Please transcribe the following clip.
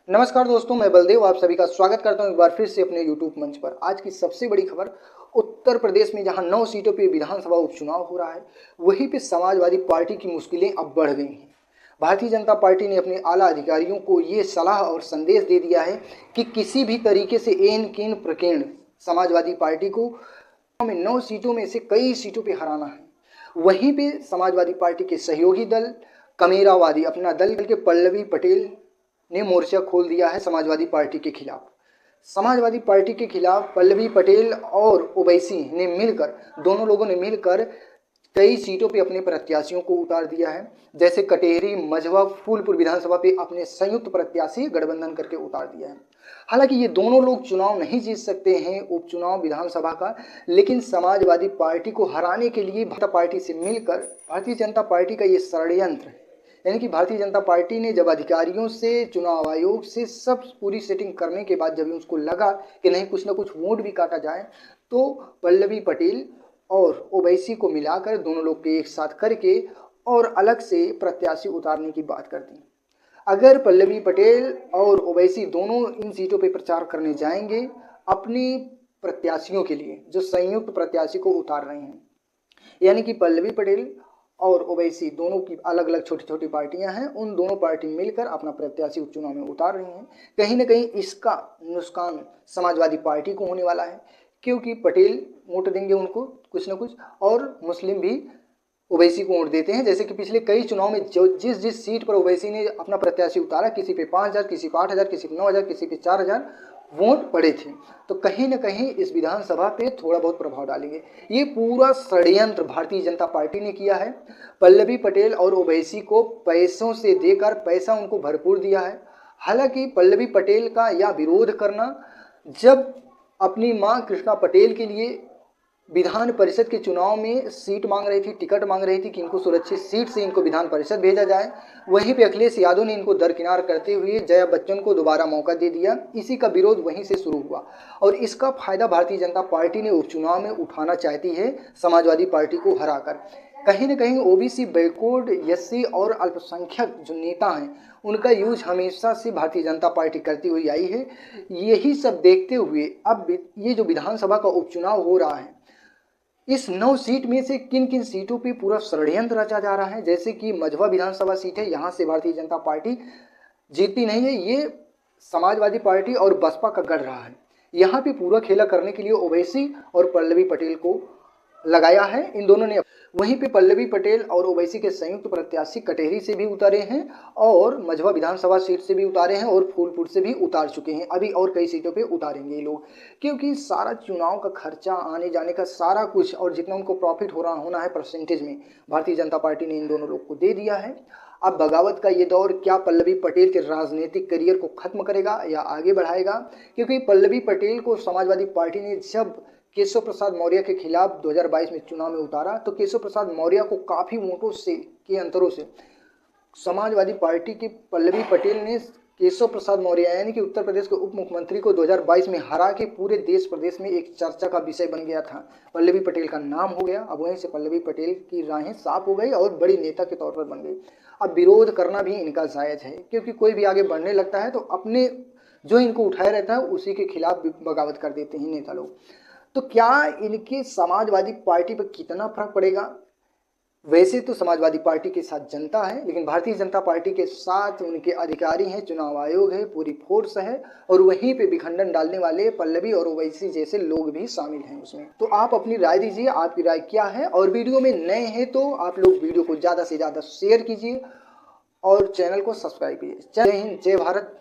नमस्कार दोस्तों, मैं बलदेव आप सभी का स्वागत करता हूं एक बार फिर से अपने यूट्यूब मंच पर। आज की सबसे बड़ी खबर, उत्तर प्रदेश में जहां 9 सीटों पर विधानसभा उपचुनाव हो रहा है, वहीं पे समाजवादी पार्टी की मुश्किलें अब बढ़ गई हैं। भारतीय जनता पार्टी ने अपने आला अधिकारियों को ये सलाह और संदेश दे दिया है कि किसी भी तरीके से एन केन प्रकीर्ण समाजवादी पार्टी को में 9 सीटों में से कई सीटों पर हराना है। वहीं पे समाजवादी पार्टी के सहयोगी दल कमेरावादी अपना दल के पल्लवी पटेल ने मोर्चा खोल दिया है समाजवादी पार्टी के खिलाफ। समाजवादी पार्टी के खिलाफ पल्लवी पटेल और ओवैसी ने मिलकर, दोनों लोगों ने मिलकर कई सीटों पे अपने प्रत्याशियों को उतार दिया है। जैसे कटेहरी, मझवा, फूलपुर विधानसभा पे अपने संयुक्त प्रत्याशी गठबंधन करके उतार दिया है। हालांकि ये दोनों लोग चुनाव नहीं जीत सकते हैं उपचुनाव विधानसभा का, लेकिन समाजवादी पार्टी को हराने के लिए भारतीय पार्टी से मिलकर भारतीय जनता पार्टी का ये षड्यंत्र है। यानी कि भारतीय जनता पार्टी ने जब अधिकारियों से, चुनाव आयोग से सब पूरी सेटिंग करने के बाद जब उसको लगा कि नहीं कुछ ना कुछ वोट भी काटा जाए, तो पल्लवी पटेल और ओवैसी को मिलाकर दोनों लोग के एक साथ करके और अलग से प्रत्याशी उतारने की बात कर दी। अगर पल्लवी पटेल और ओवैसी दोनों इन सीटों पर प्रचार करने जाएंगे अपनी प्रत्याशियों के लिए, जो संयुक्त प्रत्याशी को उतार रहे हैं, यानी कि पल्लवी पटेल और ओवैसी दोनों की अलग अलग छोटी छोटी पार्टियां हैं, उन दोनों पार्टी मिलकर अपना प्रत्याशी उपचुनाव में उतार रही हैं। कहीं ना कहीं इसका नुकसान समाजवादी पार्टी को होने वाला है, क्योंकि पटेल वोट देंगे उनको कुछ ना कुछ, और मुस्लिम भी ओवैसी को वोट देते हैं। जैसे कि पिछले कई चुनाव में जो जिस सीट पर ओवैसी ने अपना प्रत्याशी उतारा, किसी पे 5,000, किसी पे 8,000, किसी पे 9,000, किसी पे 4,000 वोट पड़े थे, तो कहीं ना कहीं इस विधानसभा पे थोड़ा बहुत प्रभाव डालेंगे। ये पूरा षड्यंत्र भारतीय जनता पार्टी ने किया है। पल्लवी पटेल और ओवैसी को पैसों से देकर, पैसा उनको भरपूर दिया है। हालांकि पल्लवी पटेल का यह विरोध करना, जब अपनी मां कृष्णा पटेल के लिए विधान परिषद के चुनाव में सीट मांग रही थी, टिकट मांग रही थी कि इनको सुरक्षित सीट से इनको विधान परिषद भेजा जाए, वहीं पे अखिलेश यादव ने इनको दरकिनार करते हुए जया बच्चन को दोबारा मौका दे दिया। इसी का विरोध वहीं से शुरू हुआ और इसका फायदा भारतीय जनता पार्टी ने उपचुनाव में उठाना चाहती है समाजवादी पार्टी को हराकर। कहीं ना कहीं ओबीसी, बैकवर्ड, एससी और अल्पसंख्यक जो नेता हैं, उनका यूज हमेशा से भारतीय जनता पार्टी करती हुई आई है। यही सब देखते हुए अब ये जो विधानसभा का उपचुनाव हो रहा है, इस 9 सीट में से किन किन सीटों पे पूरा षड्यंत्र रचा जा रहा है। जैसे कि मझवा विधानसभा सीट है, यहाँ से भारतीय जनता पार्टी जीतती नहीं है, ये समाजवादी पार्टी और बसपा का गढ़ रहा है। यहाँ पे पूरा खेला करने के लिए ओवैसी और पल्लवी पटेल को लगाया है इन दोनों ने। वहीं पे पल्लवी पटेल और ओवैसी के संयुक्त प्रत्याशी कटेहरी से भी उतारे हैं और मझवा विधानसभा सीट से भी उतारे हैं और फूलपुर से भी उतार चुके हैं। अभी और कई सीटों पे उतारेंगे ये लोग, क्योंकि सारा चुनाव का खर्चा, आने जाने का सारा कुछ और जितना उनको प्रॉफिट होना है परसेंटेज में, भारतीय जनता पार्टी ने इन दोनों लोग को दे दिया है। अब बगावत का ये दौर क्या पल्लवी पटेल के राजनीतिक करियर को खत्म करेगा या आगे बढ़ाएगा? क्योंकि पल्लवी पटेल को समाजवादी पार्टी ने जब केशव प्रसाद मौर्य के खिलाफ 2022 में चुनाव में उतारा, तो केशव प्रसाद मौर्य को काफ़ी वोटों से के अंतरों से समाजवादी पार्टी की पल्लवी पटेल ने केशव प्रसाद मौर्य यानी कि उत्तर प्रदेश के उप मुख्यमंत्री को 2022 में हरा के पूरे देश प्रदेश में एक चर्चा का विषय बन गया था। पल्लवी पटेल का नाम हो गया। अब वहीं से पल्लवी पटेल की राहें साफ हो गई और बड़ी नेता के तौर पर बन गई। अब विरोध करना भी इनका जायज़ है, क्योंकि कोई भी आगे बढ़ने लगता है तो अपने जो इनको उठाया रहता है उसी के खिलाफ बगावत कर देते हैं नेता लोग। तो क्या इनके समाजवादी पार्टी पर कितना फर्क पड़ेगा? वैसे तो समाजवादी पार्टी के साथ जनता है, लेकिन भारतीय जनता पार्टी के साथ उनके अधिकारी हैं, चुनाव आयोग है, पूरी फोर्स है, और वहीं पे विखंडन डालने वाले पल्लवी और ओवैसी जैसे लोग भी शामिल हैं उसमें। तो आप अपनी राय दीजिए, आपकी राय क्या है? और वीडियो में नए हैं तो आप लोग वीडियो को ज़्यादा से ज़्यादा शेयर कीजिए और चैनल को सब्सक्राइब कीजिए। जय हिंद, जय भारत।